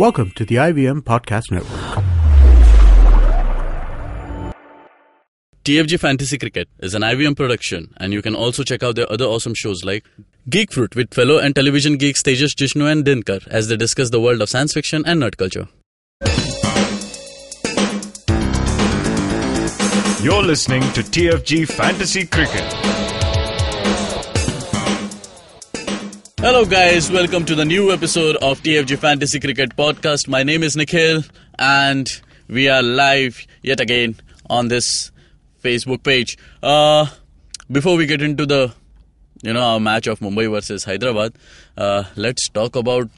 Welcome to the IVM Podcast Network. TFG Fantasy Cricket is an IVM production, and you can also check out their other awesome shows like Geek Fruit with fellow and television geeks Tejas, Jishnu and Dinkar as they discuss the world of science fiction and nerd culture. You're listening to TFG Fantasy Cricket. Hello guys, welcome to the new episode of TFG Fantasy Cricket podcast. My name is Nikhil and we are live yet again on this Facebook page. Before we get into the our match of Mumbai versus Hyderabad, let's talk about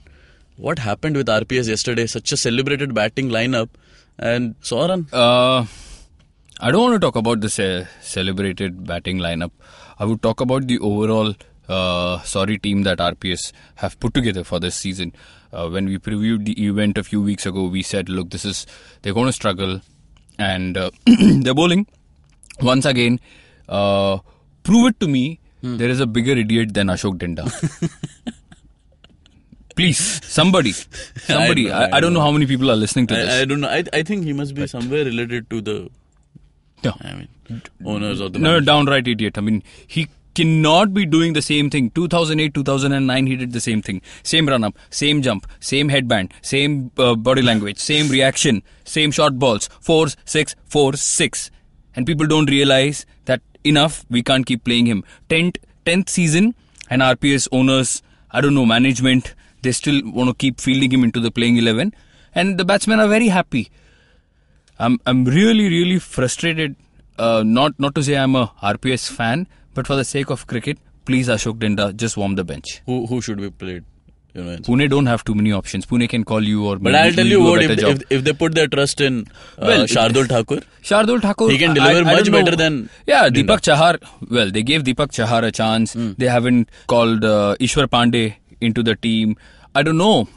what happened with RPS yesterday. Such a celebrated batting lineup. And Soran? I don't want to talk about the celebrated batting lineup. I would talk about the overall sorry team that RPS have put together for this season. When we previewed the event a few weeks ago, we said, look, they're going to struggle and they're bowling. Once again, prove it to me, there is a bigger idiot than Ashok Denda. Please, somebody. I don't know how many people are listening to this. I don't know. I think he must be somewhere related to the owners of the No, downright idiot. I mean, he cannot be doing the same thing. 2008, 2009, he did the same thing. Same run-up, same jump, same headband, same body language, same reaction, same short balls. 4, 6, 4, 6. And people don't realize that enough, we can't keep playing him. 10th season, and RPS owners, I don't know, management, they still want to keep fielding him into the playing 11. And the batsmen are very happy. I'm really, really frustrated. Not to say I'm a RPS fan, but for the sake of cricket, please Ashok Denda, just warm the bench. Who should we play? Pune don't have too many options. Pune can call you or... But I'll tell you what, if they put their trust in Shardul Thakur, he can deliver much better than... Yeah, Deepak Chahar, well, they gave Deepak Chahar a chance. They haven't called Ishwar Pandey into the team. I don't know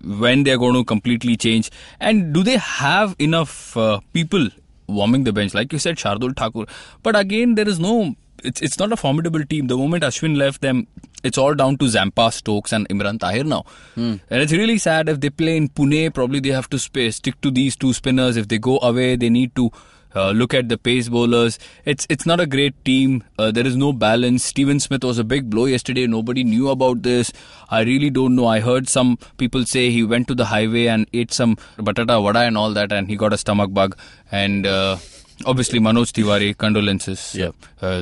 when they're going to completely change. And do they have enough people warming the bench? Like you said, Shardul Thakur. But again, there is no... It's not a formidable team. The moment Ashwin left them, it's all down to Zampa, Stokes and Imran Tahir now. And it's really sad. If they play in Pune, probably they have to stick to these two spinners. If they go away, they need to look at the pace bowlers. It's not a great team. There is no balance. Steven Smith was a big blow yesterday. Nobody knew about this. I really don't know. I heard some people say he went to the highway and ate some batata vada and all that and he got a stomach bug. And... obviously, Manoj Tiwari, condolences. Yeah.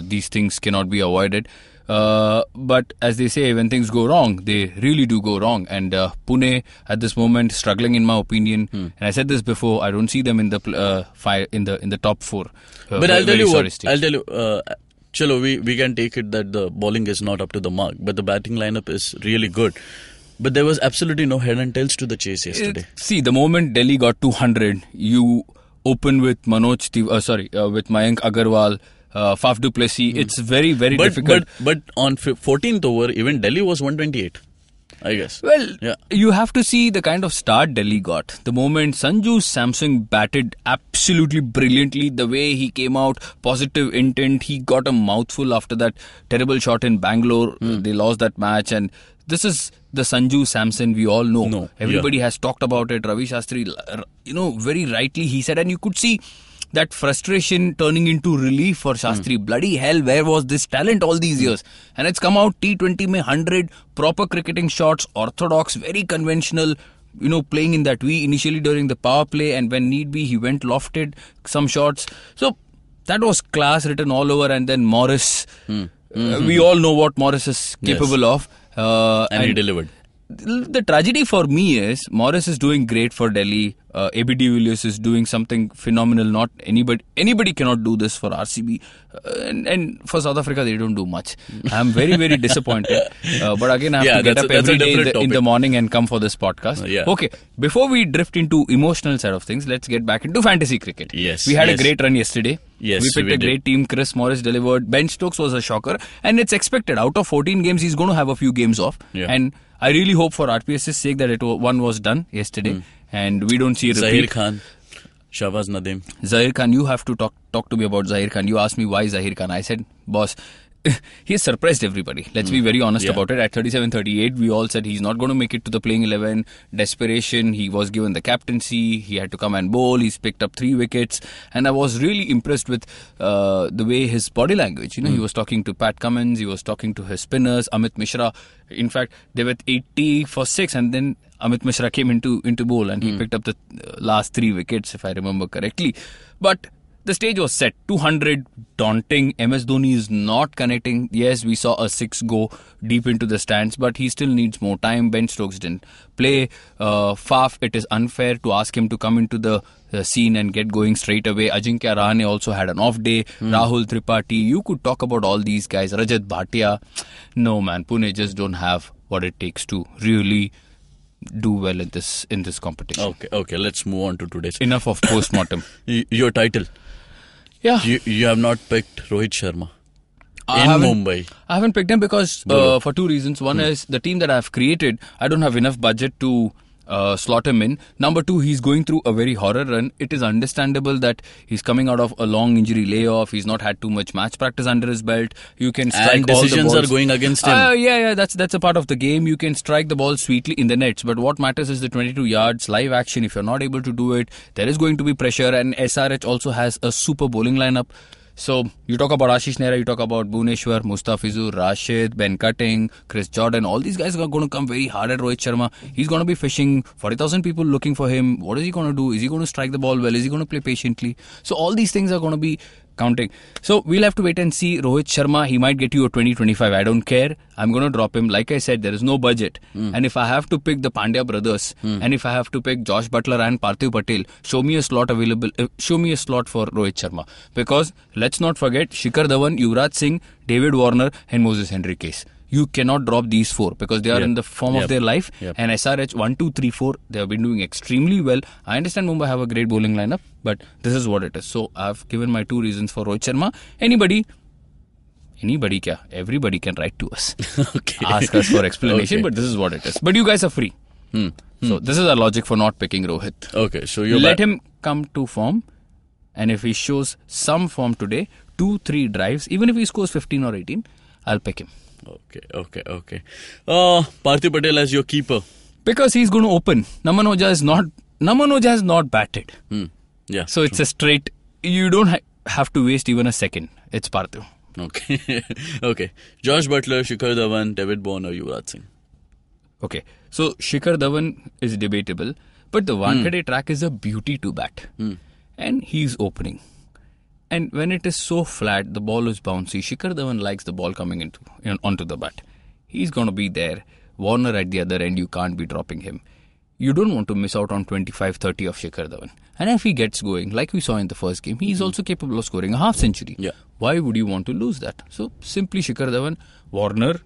These things cannot be avoided. But as they say, when things go wrong, they really do go wrong. And Pune, at this moment, struggling in my opinion. And I said this before, I don't see them in the in the top 4. But I'll tell you what. Chalo, we can take it that the bowling is not up to the mark, but the batting lineup is really good. But there was absolutely no head and tails to the chase yesterday. See, the moment Delhi got 200, you open with with Mayank Agarwal, Faf du Plessis. It's very, very difficult. But on 14th over, even Delhi was 128, I guess. Well, you have to see the kind of start Delhi got. The moment Sanju Samson batted absolutely brilliantly, the way he came out, positive intent, he got a mouthful after that terrible shot in Bangalore. They lost that match and this is the Sanju Samson we all know. No, Everybody has talked about it. Ravi Shastri, very rightly he said, and you could see that frustration turning into relief for Shastri. Bloody hell, where was this talent all these years? And it's come out T20 mein 100, proper cricketing shots, orthodox, very conventional, playing in that V initially during the power play, and when need be, he went lofted some shots. So that was class written all over, and then Morris. We all know what Morris is capable of. And he delivered. The tragedy for me is Morris is doing great for Delhi. AB de Villiers is doing something phenomenal. Not anybody cannot do this for RCB, and for South Africa they don't do much. I'm very, very disappointed. But again, I have to get up every day in the morning and come for this podcast. Okay, before we drift into emotional side of things, let's get back into fantasy cricket. Yes, we had a great run yesterday. Yes, we picked a great team. Chris Morris delivered. Ben Stokes was a shocker, and it's expected. Out of 14 games, he's going to have a few games off. And I really hope for RPS's sake that one was done yesterday, and we don't see a repeat. Zahir Khan, Shahbaz Nadeem. Zahir Khan, you have to talk to me about Zahir Khan. You asked me why Zahir Khan. I said, boss, he has surprised everybody. Let's be very honest about it. At 37-38, we all said he's not going to make it to the playing 11. Desperation, he was given the captaincy. He had to come and bowl. He's picked up 3 wickets. And I was really impressed with the way his body language. He was talking to Pat Cummins. He was talking to his spinners, Amit Mishra. In fact, they were 80 for 6, and then Amit Mishra came into bowl, and he picked up the last 3 wickets, if I remember correctly. But the stage was set. 200, daunting. MS Dhoni is not connecting. Yes, we saw a 6 go deep into the stands, but he still needs more time. Ben Stokes didn't play. Faf, it is unfair to ask him to come into the scene and get going straight away. Ajinkya Rahane also had an off day. Rahul Tripathi. You could talk about all these guys. Rajat Bhatia. No, man. Pune just don't have what it takes to really do well in this competition. Okay. Let's move on to today's. Enough of post-mortem. Your title. Yeah. You have not picked Rohit Sharma in Mumbai. I haven't picked him because for 2 reasons. One is the team that I've created, I don't have enough budget to slot him in. Number 2, he's going through a very horror run. It is understandable that he's coming out of a long injury layoff. He's not had too much match practice under his belt. You can strike and all the decisions balls. Are going against him. Yeah, that's a part of the game. You can strike the ball sweetly in the nets, but what matters is the 22 yards, live action. If you're not able to do it, there is going to be pressure, and SRH also has a super bowling lineup. So, you talk about Ashish Nehra, you talk about Bhuvneshwar, Mustafizur, Rashid, Ben Cutting, Chris Jordan. All these guys are going to come very hard at Rohit Sharma. He's going to be fishing, 40,000 people looking for him. What is he going to do? Is he going to strike the ball well? Is he going to play patiently? So, all these things are going to be counting. So, we'll have to wait and see. Rohit Sharma, he might get you a 20-25. I don't care. I'm going to drop him. Like I said, there is no budget. And if I have to pick the Pandya brothers, and if I have to pick Josh Butler and Parthiv Patel, show me a slot available. Show me a slot for Rohit Sharma. Because let's not forget Shikhar Dhawan, Yuvraj Singh, David Warner, and Moses Henriques. You cannot drop these 4 because they are in the form of their life. And SRH 1, 2, 3, 4, they have been doing extremely well. I understand Mumbai have a great bowling lineup, but this is what it is. So I've given my 2 reasons for Rohit Sharma. Anybody kya? Everybody can write to us. Ask us for explanation, but this is what it is. But you guys are free. So this is our logic for not picking Rohit. Okay, so you let him come to form, and if he shows some form today, 2-3 drives, even if he scores 15 or 18, I'll pick him. Okay. Parthiv Patel as your keeper. Because he's going to open. Naman Oja has not batted. Yeah. So it's a straight. You don't have to waste even a second. It's Parthiv. Okay. Josh Butler, Shikhar Dhawan, David Warner, Yuvraj Singh. Okay. So Shikhar Dhawan is debatable, but the Wankhede track is a beauty to bat. And he's opening. And when it is so flat, the ball is bouncy. Shikhar Dhawan likes the ball coming onto the bat. He's going to be there. Warner at the other end, you can't be dropping him. You don't want to miss out on 25-30 of Shikhar Dhawan. And if he gets going, like we saw in the first game, he's also capable of scoring a half century. Yeah. Why would you want to lose that? So simply Shikhar Dhawan, Warner,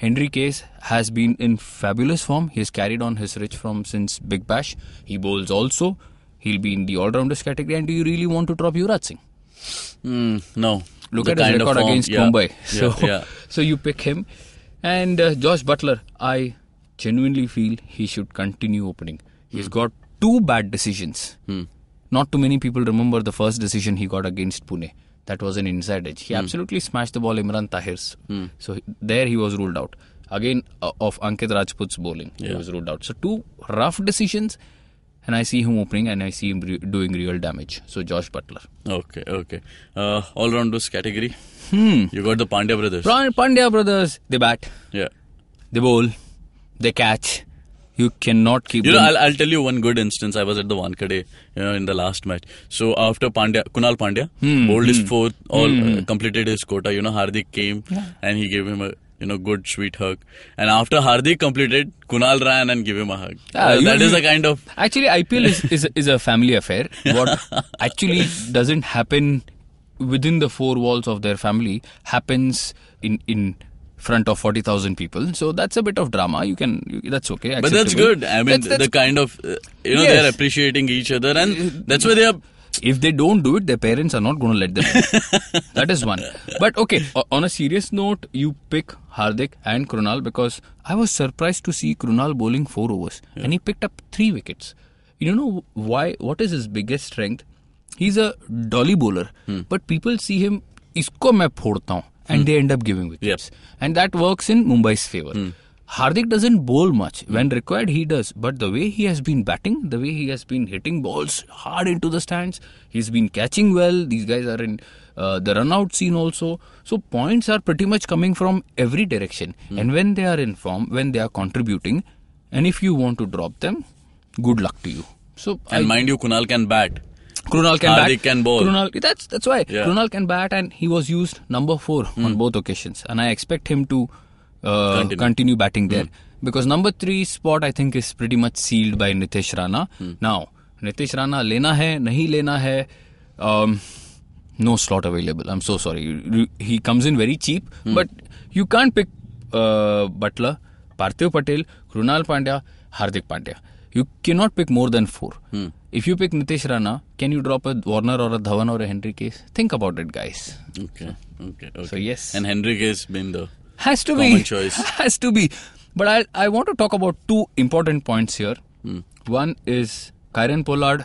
Henriques has been in fabulous form. He has carried on his reach form since Big Bash. He bowls also. He'll be in the all-rounders category. And do you really want to drop Yuvraj Singh? No. Look at his record against Mumbai. So you pick him. And Josh Butler, I genuinely feel he should continue opening. He's got 2 bad decisions. Not too many people remember the first decision he got against Pune. That was an inside edge. He absolutely smashed the ball Imran Tahir's. So there he was ruled out. Again, of Ankit Rajput's bowling, he was ruled out. So 2 rough decisions. And I see him opening and I see him doing real damage. So Josh Butler. Okay. All-rounders category. You got the Pandya brothers. Pandya brothers, they bat. Yeah. They bowl. They catch. You cannot keep them. I'll tell you one good instance. I was at the Wankhede, in the last match. So after Kunal Pandya bowled his 4th, completed his quota. Hardik came and he gave him a good sweet hug. And after Hardik completed, Kunal ran and gave him a hug. That is a kind of... Actually, IPL is a family affair. What actually doesn't happen within the 4 walls of their family happens in front of 40,000 people. So that's a bit of drama. That's okay. But that's good. I mean, that's the kind of, they're appreciating each other, and that's why they are... If they don't do it, their parents are not going to let them do. That is one. But okay, on a serious note, you pick Hardik and Krunal because I was surprised to see Krunal bowling 4 overs and he picked up 3 wickets. You know why? What is his biggest strength? He's a dolly bowler, but people see him, isko main phorta hu. and they end up giving wickets. And that works in Mumbai's favour. Hardik doesn't bowl much. When required, he does. But the way he has been batting, the way he has been hitting balls hard into the stands, he's been catching well. These guys are in the run-out scene also. So points are pretty much coming from every direction. And when they are in form, when they are contributing, and if you want to drop them, good luck to you. So mind you, Kunal can bat. Krunal can bat. Hardik can bowl. That's why. Yeah. Krunal can bat, and he was used number 4 on both occasions. And I expect him to continue batting there. Because number 3 spot, I think, is pretty much sealed by Nitish Rana. Now, Nitish Rana, lena hai, nahi lena hai, no slot available. I'm so sorry. He comes in very cheap, but you can't pick Butler, Parthiv Patel, Krunal Pandya, Hardik Pandya. You cannot pick more than 4. If you pick Nitish Rana, can you drop a Warner or a Dhawan or a Henry Case? Think about it, guys. Okay. So, yes. And Henry Case been the has to common be choice. Has to be. But I want to talk about 2 important points here. One is Kieron Pollard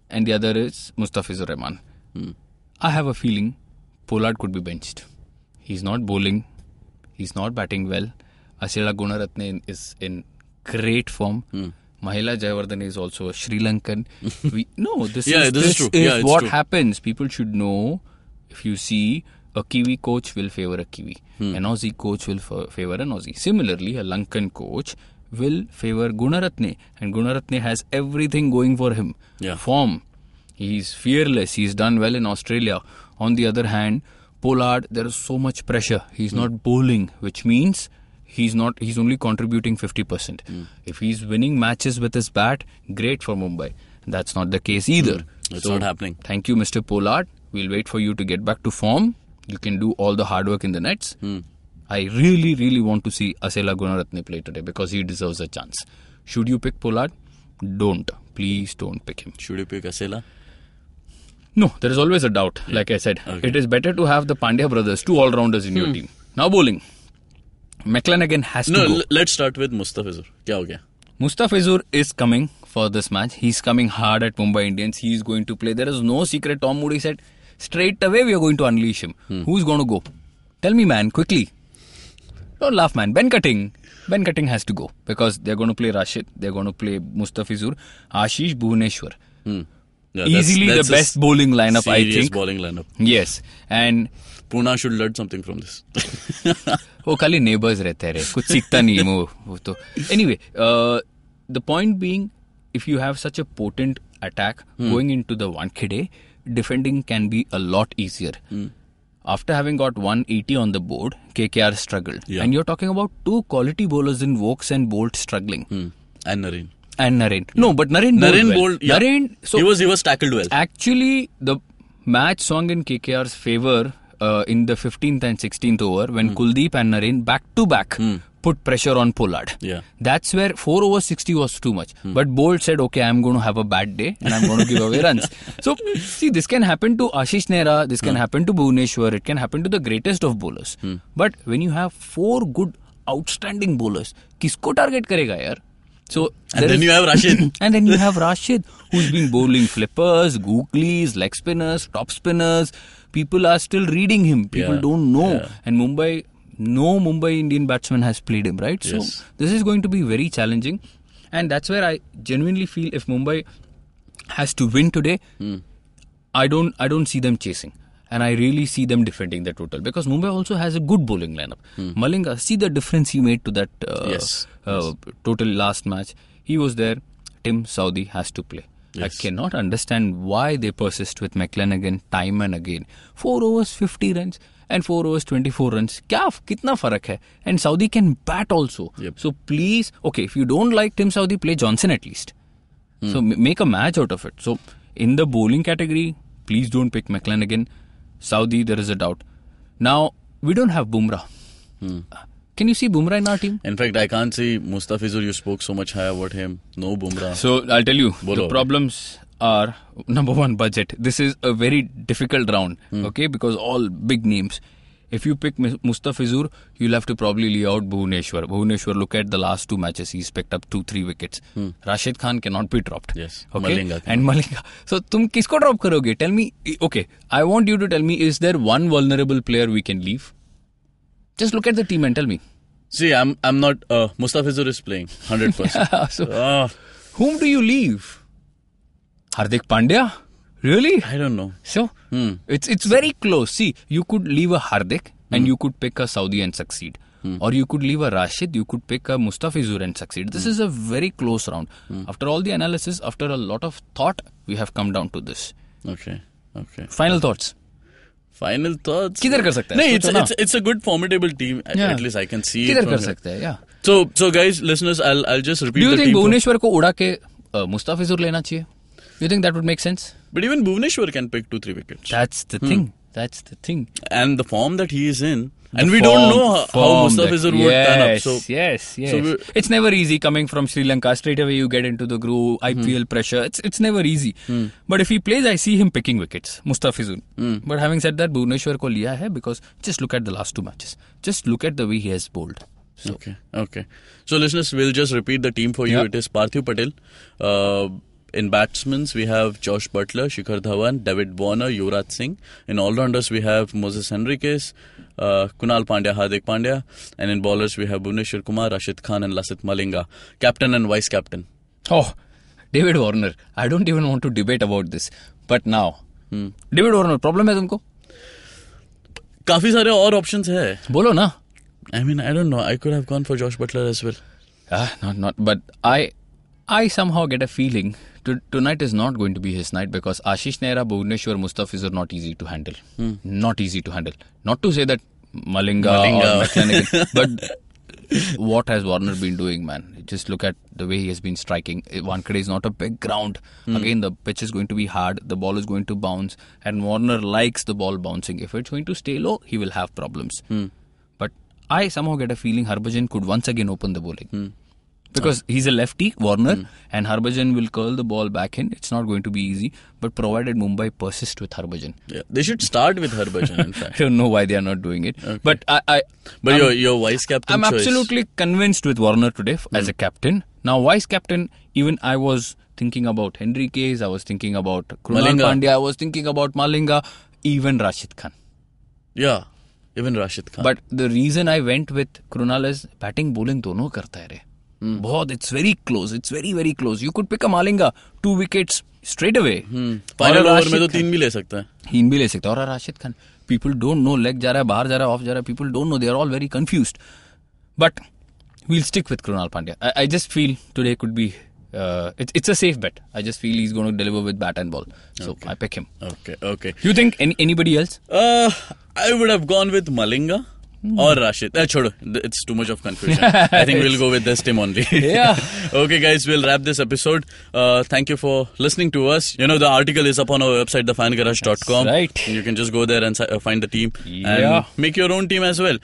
and the other is Mustafizur Rahman. I have a feeling Pollard could be benched. He's not bowling. He's not batting well. Asela Gunaratne is in great form. Mahela Jayawardene is also a Sri Lankan. This is true. What happens. People should know. If you see, a Kiwi coach will favour a Kiwi. An Aussie coach will favour an Aussie. Similarly, a Lankan coach will favour Gunaratne. And Gunaratne has everything going for him. Form. He's fearless. He's done well in Australia. On the other hand, Pollard, there is so much pressure. He's not bowling, which means he's only contributing 50%. If he's winning matches with his bat, great for Mumbai. That's not the case either. It's not happening. Thank you, Mr. Pollard. We'll wait for you to get back to form. You can do all the hard work in the nets. I really, really want to see Asela Gunaratne play today because he deserves a chance. Should you pick Pollard? Don't. Please don't pick him. Should you pick Asela? No, there is always a doubt. Like I said, it is better to have the Pandya brothers, 2 all-rounders in your team. Now bowling. McClenaghan has to go. Let's start with Mustafizur. Kya ho gaya? Mustafizur is coming for this match. He's coming hard at Mumbai Indians. He is going to play. There is no secret. Tom Moody said, straight away we are going to unleash him. Who's going to go? Tell me, man, quickly. Don't laugh, man. Ben Cutting has to go because they're going to play Rashid. They're going to play Mustafizur, Ashish, Bhuvaneshwar. Easily the best bowling lineup, I think. Serious bowling lineup. Yes. And Pune should learn something from this. वो खाली neighbors रहते रहे कुछ सीखता नहीं है वो तो anyway the point being if you have such a potent attack going into the Wankhede, defending can be a lot easier. After having got 180 on the board, KKR struggled. And you're talking about 2 quality bowlers in Vokes and Bolt struggling. And Narine. No, but Narine bowled well. Narine, so he was tackled well. Actually, the match swung in KKR's favour in the 15th and 16th over when Kuldeep and Narine back to back put pressure on Pollard. That's where 4 over 60 was too much. But Bolt said, okay, I'm going to have a bad day and I'm going to give away runs. So, see, this can happen to Ashish Nehra, this can happen to Bhuvaneshwar, it can happen to the greatest of bowlers. But when you have 4 good, outstanding bowlers, kisko target karega yaar? So and then you have Rashid. And then you have Rashid, who's been bowling flippers, googlies, leg spinners, top spinners. People are still reading him. People don't know. And no Mumbai Indian batsman has played him, right? So this is going to be very challenging. And that's where I genuinely feel if Mumbai has to win today, I don't see them chasing. And I really see them defending the total. Because Mumbai also has a good bowling lineup. Malinga, see the difference he made to that total last match. He was there. Tim Saudi has to play. I cannot understand why they persist with McClenaghan time and again. 4 overs 50 runs and 4 overs 24 runs. Kitna farak hai? And Saudi can bat also. So please, okay, if you don't like Tim Saudi, play Johnson at least. So make a match out of it. So in the bowling category, please don't pick McClenaghan. Saudi, there is a doubt. Now, we don't have Bumrah. Can you see Bumrah in our team? In fact, I can't see Mustafizur. You spoke so much high about him. No Bumrah. So, I'll tell you, the problems are, number 1, budget. This is a very difficult round, okay, because all big names. If you pick Mustafizur, you'll have to probably lay out Bhuvaneshwar. Bhuvaneshwar, look at the last 2 matches. He's picked up 2-3 wickets. Rashid Khan cannot be dropped. Yes. Okay? Malinga. So, kisko drop karoge? Tell me, okay, I want you to tell me, is there one vulnerable player we can leave? Just look at the team and tell me. See, I'm not. Mustafizur is playing 100%. So, whom do you leave? Hardik Pandya? Really? I don't know. So, it's very close. See, you could leave a Hardik and you could pick a Saudi and succeed. Or you could leave a Rashid, you could pick a Mustafizur and succeed. This is a very close round. After all the analysis, after a lot of thought, we have come down to this. Okay. Final thoughts? किधर कर सकते हैं? It's a good formidable team. At least I can see किधर it. कर सकते हैं? Yeah. So guys, listeners, I'll just repeat. Do you the think team Bhuvaneshwar को उड़ा के Mustafizur लेना चाहिए? You think that would make sense? But even Bhuvaneshwar can pick 2-3 wickets. That's the thing. That's the thing. And the form that he is in. And we don't know how Mustafizur would turn up. So, yes. So it's never easy coming from Sri Lanka. Straight away you get into the groove, IPL pressure. It's never easy. But if he plays, I see him picking wickets, Mustafizur. But having said that, Bhuvaneshwar ko liya hai because just look at the last 2 matches. Just look at the way he has bowled. So. Okay. So listeners, we'll just repeat the team for you. It is Parthiv Patel. In batsmen, we have Josh Butler, Shikhar Dhawan, David Warner, Yuvraj Singh. In all-rounders, we have Moses Henriques, Kunal Pandya, Hardik Pandya. And in bowlers, we have Bhuvneshwar Kumar, Rashid Khan and Lasith Malinga. Captain and vice-captain. Oh, David Warner. I don't even want to debate about this. But now, David Warner, problem है तुमको? काफी सारे और options है. बोलो ना. I mean, I don't know. I could have gone for Josh Butler as well. Not. But I somehow get a feeling tonight is not going to be his night because Ashish Nehra, Bhuvaneshwar, Mustafizur are not easy to handle. Not easy to handle. Not to say that Malinga. Or McClanahan, but what has Warner been doing, man? Just look at the way he has been striking. Wankhede is not a big ground. Again, the pitch is going to be hard. The ball is going to bounce. And Warner likes the ball bouncing. If it's going to stay low, he will have problems. But I somehow get a feeling Harbhajan could once again open the bowling. Because he's a lefty, Warner, and Harbhajan will curl the ball back in. It's not going to be easy, but provided Mumbai persists with Harbhajan. Yeah, they should start with Harbhajan, in fact. I don't know why they are not doing it. Okay. But your vice-captain I'm choice. Absolutely convinced with Warner today as a captain. Now, vice-captain, even I was thinking about Henriques, I was thinking about Krunal Pandya, I was thinking about Malinga, even Rashid Khan. Yeah, even Rashid Khan. But the reason I went with Krunal is batting, bowling, dono karta hai re. It's very close. It's very, very close. You could pick a Malinga, 2 wickets straight away. Final over में तो 3 भी ले सकता है. 3 भी ले सकता है. और Rashid Khan. People don't know. Leg जा रहा है, बाहर जा रहा है, off जा रहा है. People don't know. They are all very confused. But we'll stick with Krunal Pandya. I just feel today could be... it's a safe bet. I just feel he's going to deliver with bat and ball. So I pick him. Okay. You think anybody else? I would have gone with Malinga. Or Rashid. Chodo. It's too much of confusion. I think we'll go with this team only. Yeah. Okay, guys, we'll wrap this episode. Thank you for listening to us. The article is up on our website, thefangarage.com. Right. You can just go there and find the team and make your own team as well.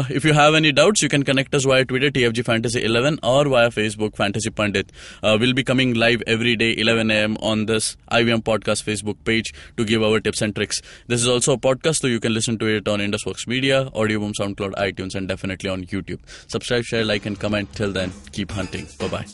If you have any doubts, you can connect us via Twitter, TFG Fantasy 11, or via Facebook, Fantasy Pandit. We'll be coming live every day, 11 a.m. on this IVM Podcast Facebook page to give our tips and tricks. This is also a podcast, so you can listen to it on Indusworks Media, Audioboom, SoundCloud, iTunes, and definitely on YouTube. Subscribe, share, like, and comment. Till then, keep hunting. Bye-bye.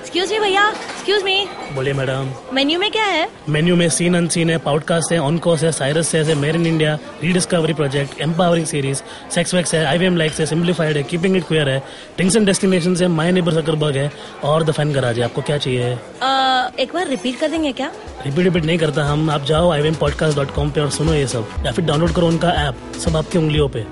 Excuse me भैया, excuse me. बोलिए madam. Menu में क्या है? Menu में scene unseen है, podcast है, on course है, Cyrus है, made in India, rediscovery project, empowering series, sex wax है, IVM लाइक्स है, सिंप्लीफाइड है, कीपिंग इट क्वियर है, ड्रिंक्स एंड डेस्टिनेशंस है, माय नेबर सकरबर्ग है और द फैन गराज है. आपको क्या चाहिए? एक बार रिपीट कर देंगे क्या? रिपीट नहीं करता हम. आप जाओ IVMpodcast.com पे और सुनो ये सब, या फिर डाउनलोड करो उनका ऐप. सब आपकी उंगलियों पे.